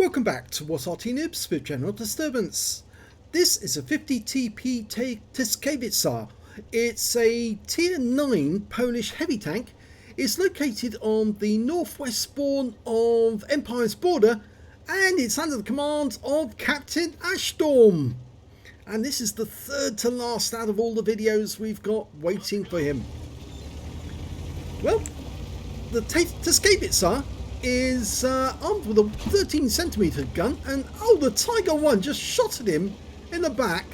Welcome back to What Arty Noobs with General Disturbance. This is a 50TP Tyszkiewicza. It's a tier 9 Polish heavy tank. It's located on the northwest spawn of Empire's border, and it's under the command of Captain Ashstorm. And this is the third to last out of all the videos we've got waiting for him. Well, the Tyszkiewicza is armed with a 13cm gun, and the Tiger 1 just shot at him in the back.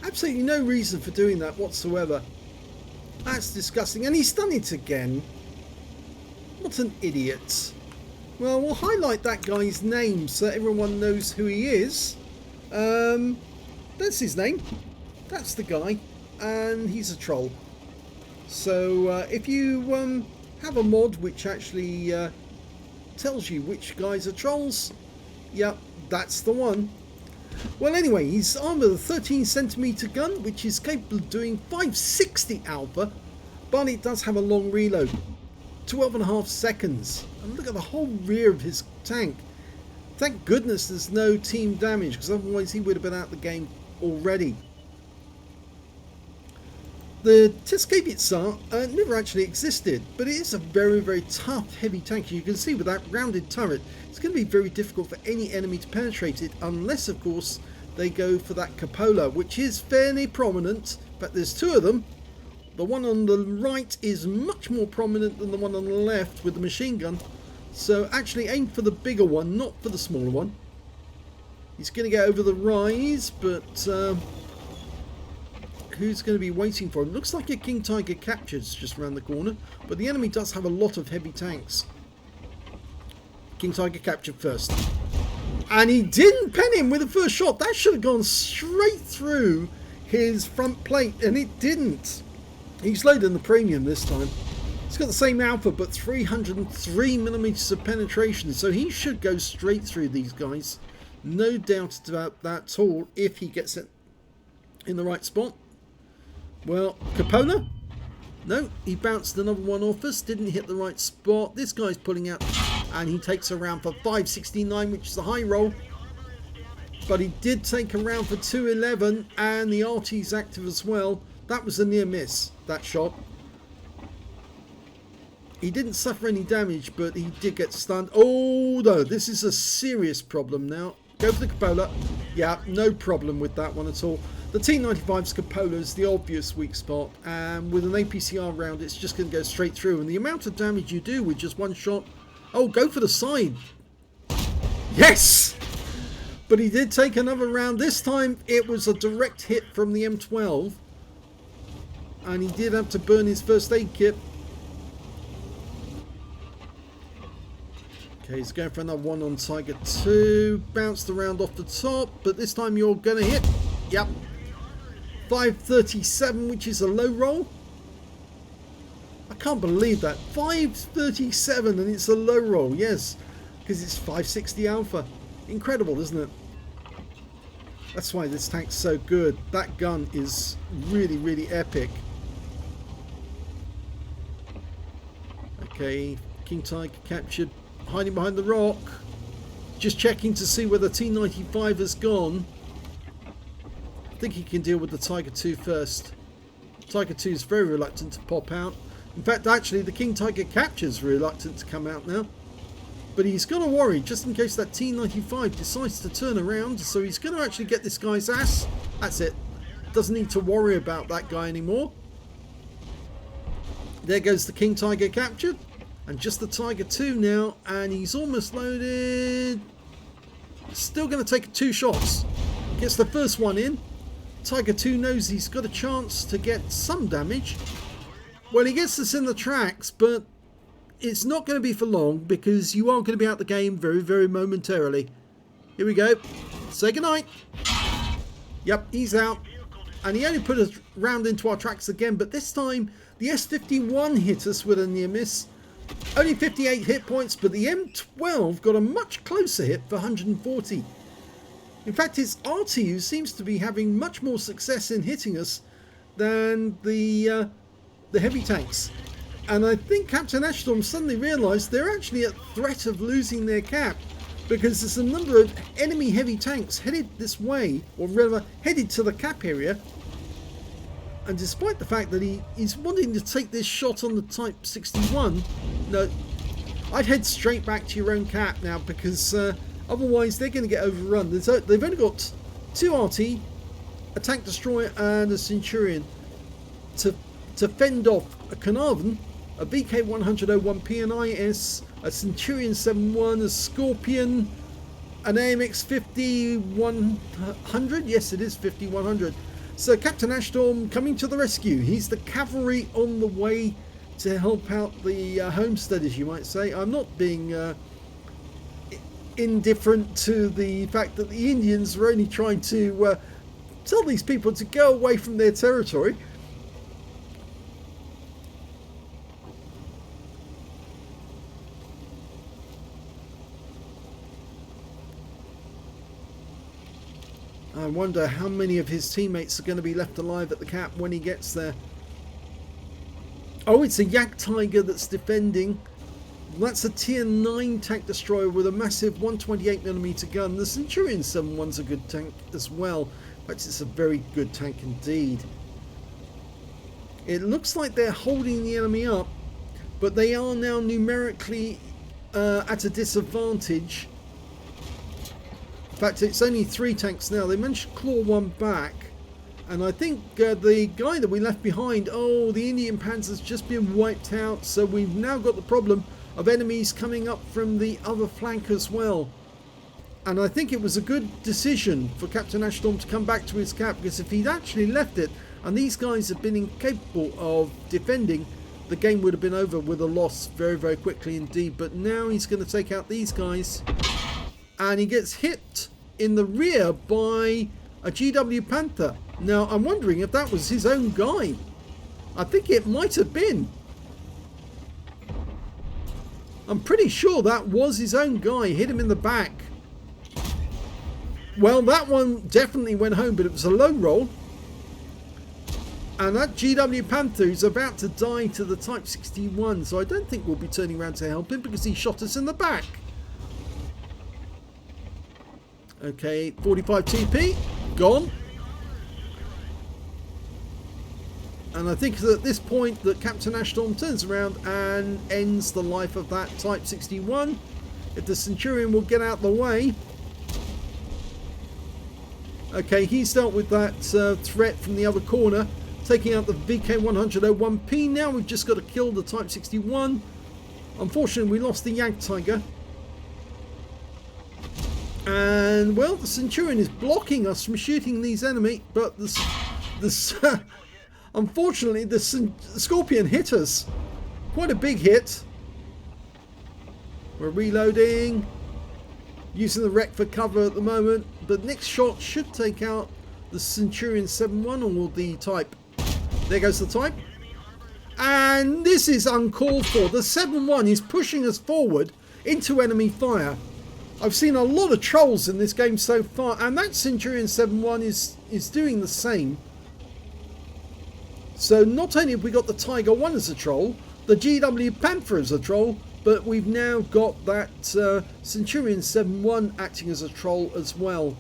Absolutely no reason for doing that whatsoever. That's disgusting, and he's done it again. What an idiot. Well, we'll highlight that guy's name so that everyone knows who he is. That's his name. That's the guy, and he's a troll. So if you have a mod which actually tells you which guys are trolls, yep, that's the one. Well, anyway, he's armed with a 13cm gun, which is capable of doing 560 alpha, but it does have a long reload, 12.5 seconds. And look at the whole rear of his tank. Thank goodness there's no team damage, because otherwise he would have been out of the game already. The Tyszkiewicza never actually existed, but it is a very, very tough heavy tank. You can see with that rounded turret, it's going to be very difficult for any enemy to penetrate it, unless, of course, they go for that cupola, which is fairly prominent. But there's two of them. The one on the right is much more prominent than the one on the left with the machine gun. So actually aim for the bigger one, not for the smaller one. He's going to get over the rise, but who's going to be waiting for him? Looks like a King Tiger capture's just around the corner, but the enemy does have a lot of heavy tanks. King Tiger captured first, and he didn't pen him with the first shot. That should have gone straight through his front plate, and it didn't. He's loaded in the premium this time. It's got the same alpha, but 303mm of penetration, so he should go straight through these guys. No doubt about that at all, if he gets it in the right spot. Well, cupola? No, he bounced another one off us, didn't hit the right spot. This guy's pulling out, and he takes a round for 569, which is a high roll. But he did take a round for 211, and the Arty's active as well. That was a near miss, that shot. He didn't suffer any damage, but he did get stunned. Oh, no, this is a serious problem now. Go for the cupola. Yeah, no problem with that one at all. The T95's cupola is the obvious weak spot, and with an APCR round, it's just going to go straight through. And the amount of damage you do with just one shot, oh, go for the side. Yes! But he did take another round. This time, it was a direct hit from the M12, and he did have to burn his first aid kit. Okay, he's going for another one on Tiger 2. Bounced around off the top, but this time you're going to hit. Yep. 537, which is a low roll. I can't believe that. 537 and it's a low roll. Yes, because it's 560 alpha. Incredible, isn't it? That's why this tank's so good. That gun is really, really epic. Okay, King Tiger captured. Hiding behind the rock. Just checking to see where the T95 has gone. I think he can deal with the Tiger 2 first. Tiger 2 is very reluctant to pop out. In fact, actually, the King Tiger capture is reluctant to come out now. But he's got to worry just in case that T95 decides to turn around. So he's going to actually get this guy's ass. That's it. Doesn't need to worry about that guy anymore. There goes the King Tiger captured. And just the Tiger 2 now, and he's almost loaded. Still going to take 2 shots. Gets the first one in. Tiger 2 knows he's got a chance to get some damage. Well, he gets this in the tracks, but it's not going to be for long, because you are going to be out the game very, very momentarily. Here we go. Say goodnight. Yep, he's out. And he only put a round into our tracks again, but this time the S-51 hit us with a near miss. Only 58 hit points, but the M12 got a much closer hit for 140. In fact, it's Arty who seems to be having much more success in hitting us than the heavy tanks. And I think Captain Ashstorm suddenly realised they're actually at threat of losing their cap. because there's a number of enemy heavy tanks headed this way, or rather headed to the cap area. And despite the fact that he's wanting to take this shot on the Type 61, no, I'd head straight back to your own cap now, because otherwise they're going to get overrun. They've only got 2 Arty, a tank destroyer and a Centurion to fend off a Carnarvon, a VK-101P, an IS, a Centurion 71, a Scorpion, an AMX 5100. Yes, it is 5100. So Captain Ashstorm coming to the rescue. He's the cavalry on the way to help out the homesteaders, you might say. I'm not being indifferent to the fact that the Indians are only trying to tell these people to go away from their territory. I wonder how many of his teammates are going to be left alive at the cap when he gets there. Oh, it's a Yak Tiger that's defending. That's a tier 9 tank destroyer with a massive 128mm gun. The Centurion 71's a good tank as well. In fact, it's a very good tank indeed. It looks like they're holding the enemy up, but they are now numerically at a disadvantage. In fact, it's only 3 tanks now. They managed to claw one back. And I think the guy that we left behind, oh, the Indian Panzer's just been wiped out. So we've now got the problem of enemies coming up from the other flank as well. And I think it was a good decision for Captain Ashstorm to come back to his cap, because if he'd actually left it and these guys had been incapable of defending, the game would have been over with a loss very, very quickly indeed. But now he's going to take out these guys. And he gets hit in the rear by a GW Panther. Now, I'm wondering if that was his own guy. I think it might have been. I'm pretty sure that was his own guy. Hit him in the back. Well, that one definitely went home, but it was a low roll. And that GW Panther is about to die to the Type 61. So I don't think we'll be turning around to help him, because he shot us in the back. Okay, 45 TP, gone. And I think it's at this point that Captain Ashstorm turns around and ends the life of that Type 61. If the Centurion will get out the way. Okay, he's dealt with that threat from the other corner, taking out the VK-101P. Now we've just got to kill the Type 61. Unfortunately, we lost the Yak Tiger. And, well, the Centurion is blocking us from shooting these enemy, but unfortunately, the Scorpion hit us. Quite a big hit. We're reloading, using the wreck for cover at the moment, but next shot should take out the Centurion 71 or the Type. There goes the Type. And this is uncalled for. The 7-1 is pushing us forward into enemy fire. I've seen a lot of trolls in this game so far, and that Centurion 71 is doing the same. So not only have we got the Tiger 1 as a troll, the GW Panther as a troll, but we've now got that Centurion 71 acting as a troll as well.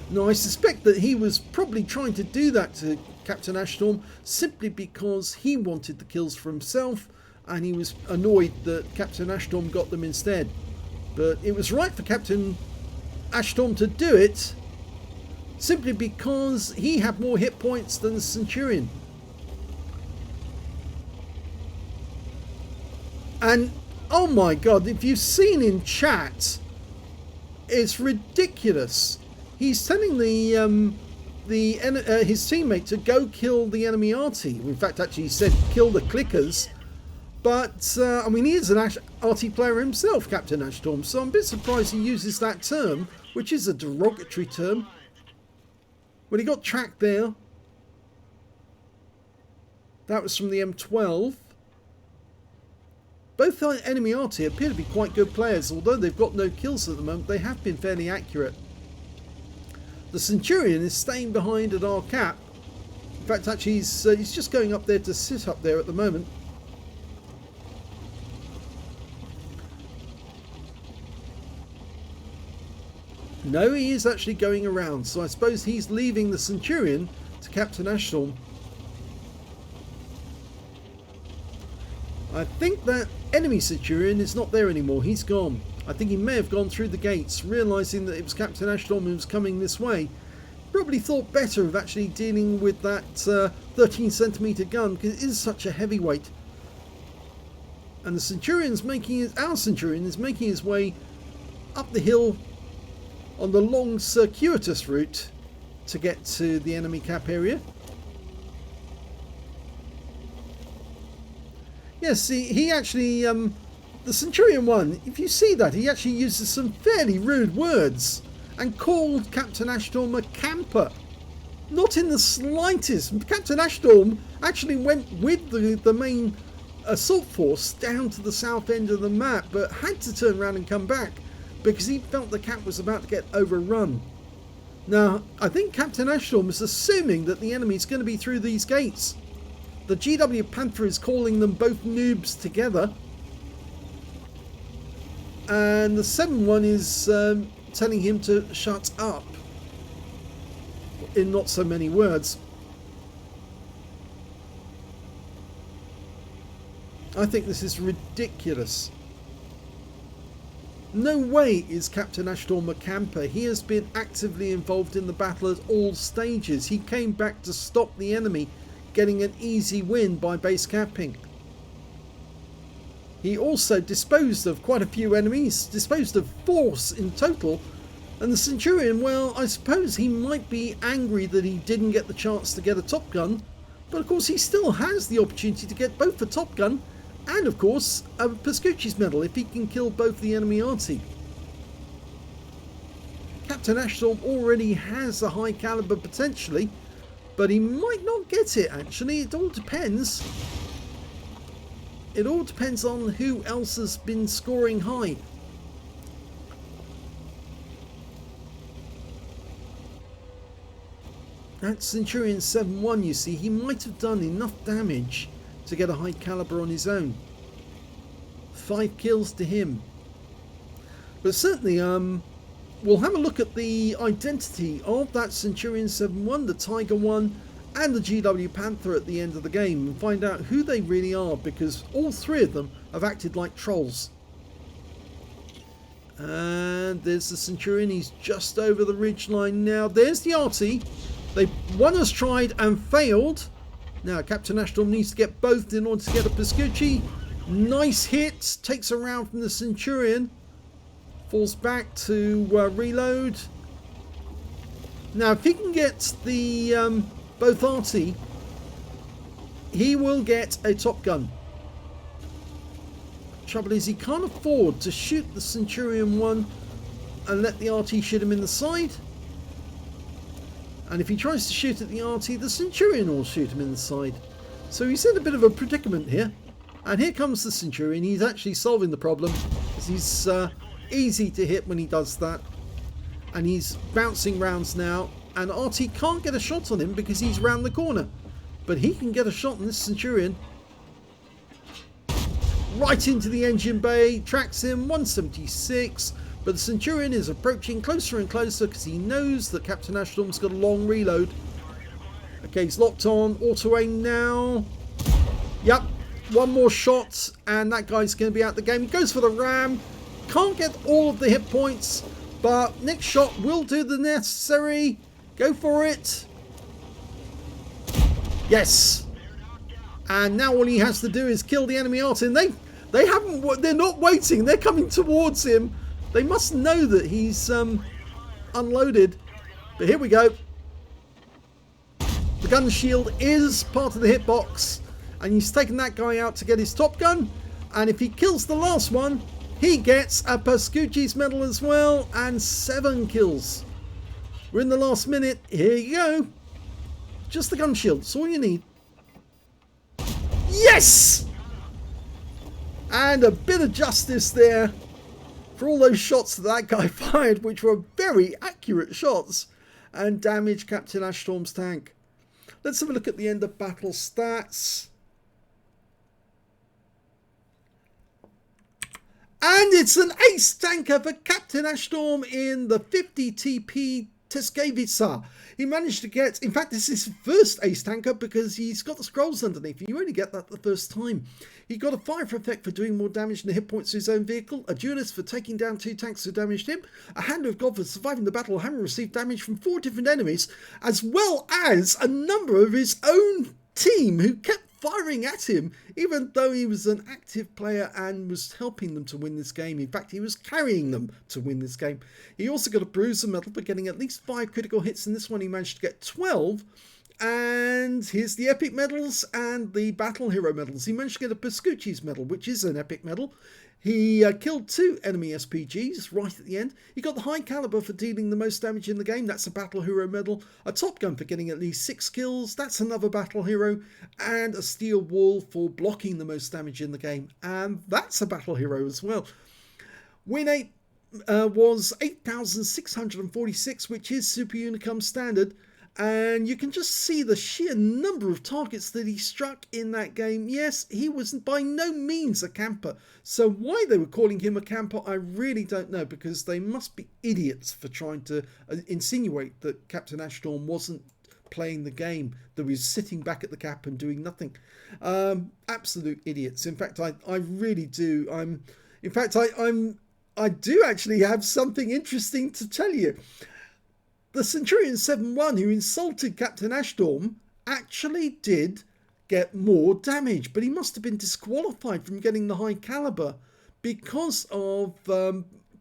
Now I suspect that he was probably trying to do that to Captain Ashstorm simply because he wanted the kills for himself, and he was annoyed that Captain Ashstorm got them instead. But it was right for Captain Ashstorm to do it, simply because he had more hit points than the Centurion. And oh my god, if you've seen in chat, it's ridiculous. He's telling his teammate to go kill the enemy Arty. In fact, actually he said kill the clickers. But, I mean, he is an Arty player himself, Captain Ashstorm, so I'm a bit surprised he uses that term, which is a derogatory term. When he got tracked there, that was from the M12. Both enemy Arty appear to be quite good players, although they've got no kills at the moment, they have been fairly accurate. The Centurion is staying behind at our cap. In fact, actually, he's just going up there to sit up there at the moment. No, he is actually going around. So I suppose he's leaving the Centurion to Captain Ashstorm. I think that enemy Centurion is not there anymore. He's gone. I think he may have gone through the gates, realising that it was Captain Ashstorm who was coming this way. Probably thought better of actually dealing with that 13cm gun, because it is such a heavyweight. And the Centurion's making our Centurion is making his way up the hill on the long circuitous route to get to the enemy cap area. Yes, see, he actually, the Centurion one, if you see that, he actually uses some fairly rude words and called Captain Ashstorm a camper. Not in the slightest. Captain Ashstorm actually went with the main assault force down to the south end of the map, but had to turn around and come back because he felt the cap was about to get overrun. Now, I think Captain Ashstorm is assuming that the enemy is going to be through these gates. The GW Panther is calling them both noobs together. And the 7-1 is telling him to shut up. In not so many words. I think this is ridiculous. No way is Captain Ashstorm a camper. He has been actively involved in the battle at all stages. He came back to stop the enemy getting an easy win by base capping. He also disposed of quite a few enemies, disposed of 4 in total. And the Centurion, well, I suppose he might be angry that he didn't get the chance to get a top gun. But of course he still has the opportunity to get both a top gun and of course a Pascucci's medal if he can kill both the enemy Arty. Captain Ashstorm already has a high caliber potentially, but he might not get it actually. It all depends. It all depends on who else has been scoring high. That Centurion 7-1, you see, he might have done enough damage to get a high caliber on his own. 5 kills to him. But certainly, we'll have a look at the identity of that Centurion 7-1, the Tiger 1, and the GW Panther at the end of the game and find out who they really are, because all 3 of them have acted like trolls. And there's the Centurion, he's just over the ridgeline now. There's the Arty. One has tried and failed. Now Captain Ashstorm needs to get both in order to get a Pascucci. Nice hit, takes a round from the Centurion. Falls back to reload. Now if he can get the both Arty, he will get a top gun. Trouble is he can't afford to shoot the Centurion 1 and let the Arty shoot him in the side. And if he tries to shoot at the Arty, the Centurion will shoot him in the side. So he's in a bit of a predicament here. And here comes the Centurion. He's actually solving the problem. He's easy to hit when he does that. And he's bouncing rounds now. And Arty can't get a shot on him because he's round the corner. But he can get a shot on this Centurion. Right into the engine bay. Tracks him. 176. But the Centurion is approaching closer and closer because he knows that Captain Ashstorm's got a long reload. Okay, he's locked on. Auto aim now. Yep. One more shot and that guy's going to be out the game. He goes for the ram. Can't get all of the hit points. But next shot will do the necessary. Go for it. Yes. And now all he has to do is kill the enemy Arty. And they're not waiting. They're coming towards him. They must know that he's unloaded. But here we go. The gun shield is part of the hitbox. And he's taken that guy out to get his top gun. And if he kills the last one, he gets a Pascucci's medal as well. And 7 kills. We're in the last minute. Here you go. Just the gun shield. That's all you need. Yes! And a bit of justice there for all those shots that guy fired, which were very accurate shots, and damaged Captain Ashstorm's tank. Let's have a look at the end of battle stats. And it's an ace tanker for Captain Ashstorm in the 50TP Tyszkiewicza. He managed to get, in fact, this is his first ace tanker because he's got the scrolls underneath. You only get that the first time. He got a fire effect for doing more damage than the hit points to his own vehicle, a duelist for taking down 2 tanks who damaged him, a hand of God for surviving the battle, having received damage from 4 different enemies, as well as a number of his own team who kept firing at him, even though he was an active player and was helping them to win this game. In fact, he was carrying them to win this game. He also got a bruiser medal for getting at least 5 critical hits. In this one, he managed to get 12. And here's the epic medals and the battle hero medals. He managed to get a Pascucci's medal, which is an epic medal. He killed 2 enemy SPGs right at the end. He got the high caliber for dealing the most damage in the game. That's a battle hero medal. A top gun for getting at least 6 kills. That's another battle hero. And a steel wall for blocking the most damage in the game. And that's a battle hero as well. Win 8 was 8,646, which is Super Unicum standard. And you can just see the sheer number of targets that he struck in that game. Yes, he was by no means a camper. So why they were calling him a camper, I really don't know, because they must be idiots for trying to insinuate that Captain Ashstorm wasn't playing the game, that he was sitting back at the cap and doing nothing. Absolute idiots. In fact, I really do. I do actually have something interesting to tell you. The Centurion 7-1 who insulted Captain Ashstorm actually did get more damage, but he must have been disqualified from getting the high caliber because of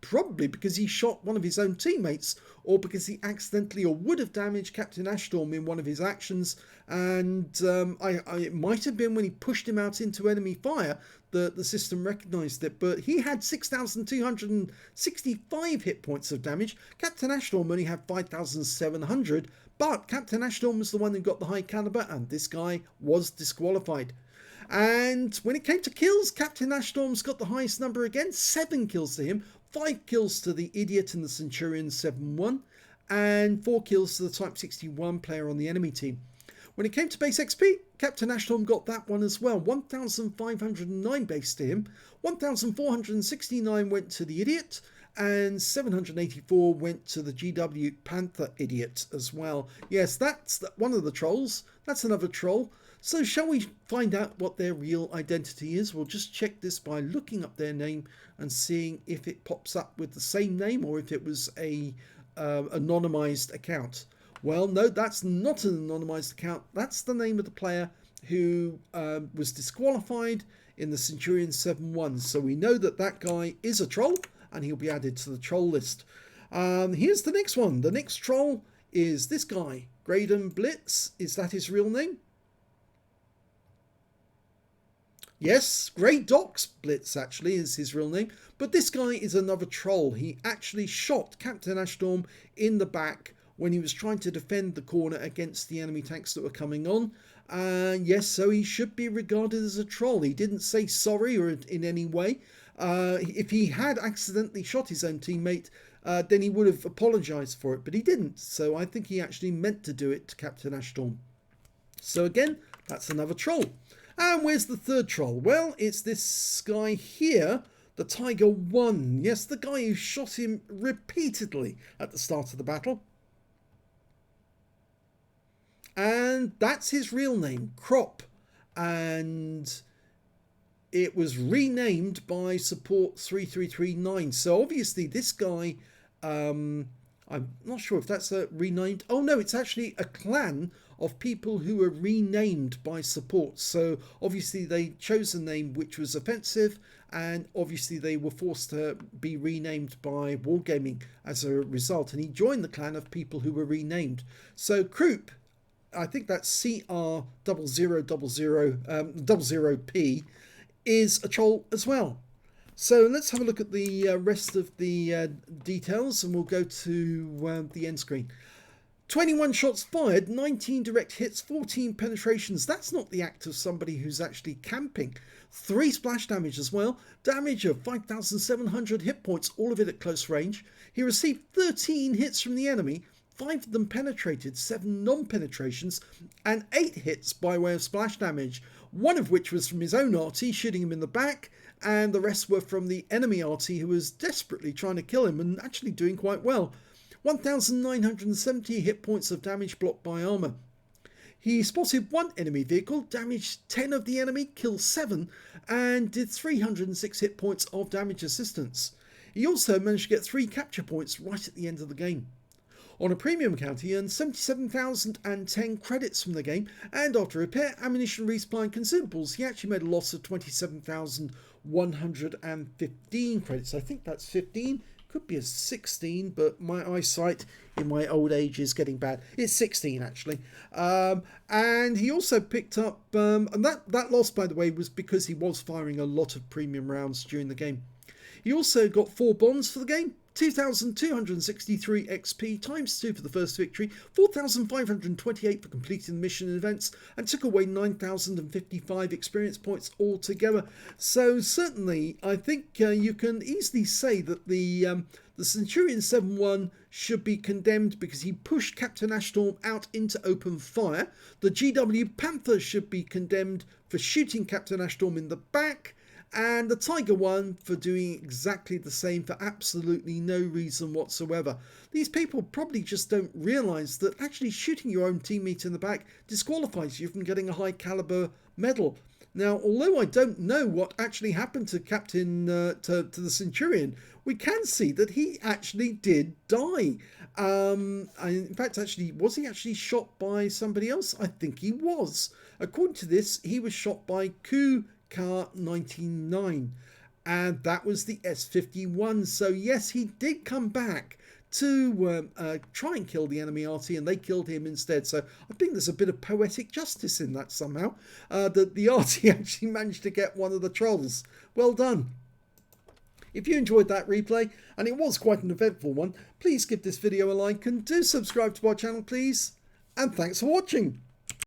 probably because he shot one of his own teammates, or because he accidentally or would have damaged Captain Ashstorm in one of his actions. And it might have been when he pushed him out into enemy fire that the system recognised it. But he had 6,265 hit points of damage. Captain Ashstorm only had 5,700. But Captain Ashstorm was the one who got the high caliber, and this guy was disqualified. And when it came to kills, Captain Ashstorm's got the highest number again, 7 kills to him, 5 kills to the idiot in the Centurion 7-1, and 4 kills to the Type 61 player on the enemy team. When it came to base XP, Captain Ashstorm got that one as well, 1,509 base to him, 1,469 went to the idiot, and 784 went to the GW Panther idiot as well. Yes, that's one of the trolls. That's another troll. So shall we find out what their real identity is? We'll just check this by looking up their name and seeing if it pops up with the same name or if it was a anonymized account. Well, no, that's not an anonymized account. That's the name of the player who was disqualified in the Centurion 7-1. So we know that that guy is a troll, and he'll be added to the troll list. Here's the next one. The next troll is this guy, Graydon Blitz. Is that his real name? Yes, Grey Docks Blitz actually is his real name. But this guy is another troll. He actually shot Captain Ashstorm in the back when he was trying to defend the corner against the enemy tanks that were coming on. Yes, so he should be regarded as a troll. He didn't say sorry or in any way. If he had accidentally shot his own teammate, then he would have apologised for it, but he didn't. So I think he actually meant to do it to Captain Ashstorm. So again, that's another troll. And where's the third troll? Well, it's this guy here, the Tiger 1. Yes, the guy who shot him repeatedly at the start of the battle. And that's his real name, Crop. And it was renamed by support 3339. So obviously this guy, I'm not sure if that's a renamed. Oh no, it's actually a clan of people who were renamed by support. So obviously they chose a name which was offensive, and obviously they were forced to be renamed by Wargaming as a result. And he joined the clan of people who were renamed. So Croup, I think that's CR0000P, is a troll as well. So let's have a look at the rest of the details, and we'll go to the end screen. 21 shots fired, 19 direct hits, 14 penetrations. That's not the act of somebody who's actually camping. 3 splash damage as well. Damage of 5,700 hit points, all of it at close range. He received 13 hits from the enemy. 5 of them penetrated, 7 non-penetrations, and 8 hits by way of splash damage. one of which was from his own Arty shooting him in the back, and the rest were from the enemy Arty who was desperately trying to kill him and actually doing quite well. 1,970 hit points of damage blocked by armour. He spotted one enemy vehicle, damaged 10 of the enemy, killed 7, and did 306 hit points of damage assistance. He also managed to get 3 capture points right at the end of the game. On a premium account, he earned 77,010 credits from the game, and after repair, ammunition, resupply and consumables, he actually made a loss of 27,115 credits. I think that's 15. Could be a 16, but my eyesight in my old age is getting bad. It's 16 actually. And he also picked up, and that loss, by the way, was because he was firing a lot of premium rounds during the game. He also got 4 bonds for the game. 2,263 XP times 2 for the first victory, 4,528 for completing the mission and events, and took away 9,055 experience points altogether. So certainly, I think you can easily say that the Centurion 7-1 should be condemned because he pushed Captain Ashstorm out into open fire. The GW Panther should be condemned for shooting Captain Ashstorm in the back. And the Tiger 1 for doing exactly the same for absolutely no reason whatsoever. These people probably just don't realise that actually shooting your own teammate in the back disqualifies you from getting a high caliber medal. Now, although I don't know what actually happened to Captain to the Centurion, we can see that he actually did die. In fact, actually, was he actually shot by somebody else? I think he was. According to this, he was shot by Car 99, and that was the S-51. So yes, he did come back to try and kill the enemy Arty, and they killed him instead. So I think there's a bit of poetic justice in that somehow, that the Arty actually managed to get one of the trolls. Well done. If you enjoyed that replay, and it was quite an eventful one, please give this video a like and do subscribe to our channel please, and thanks for watching.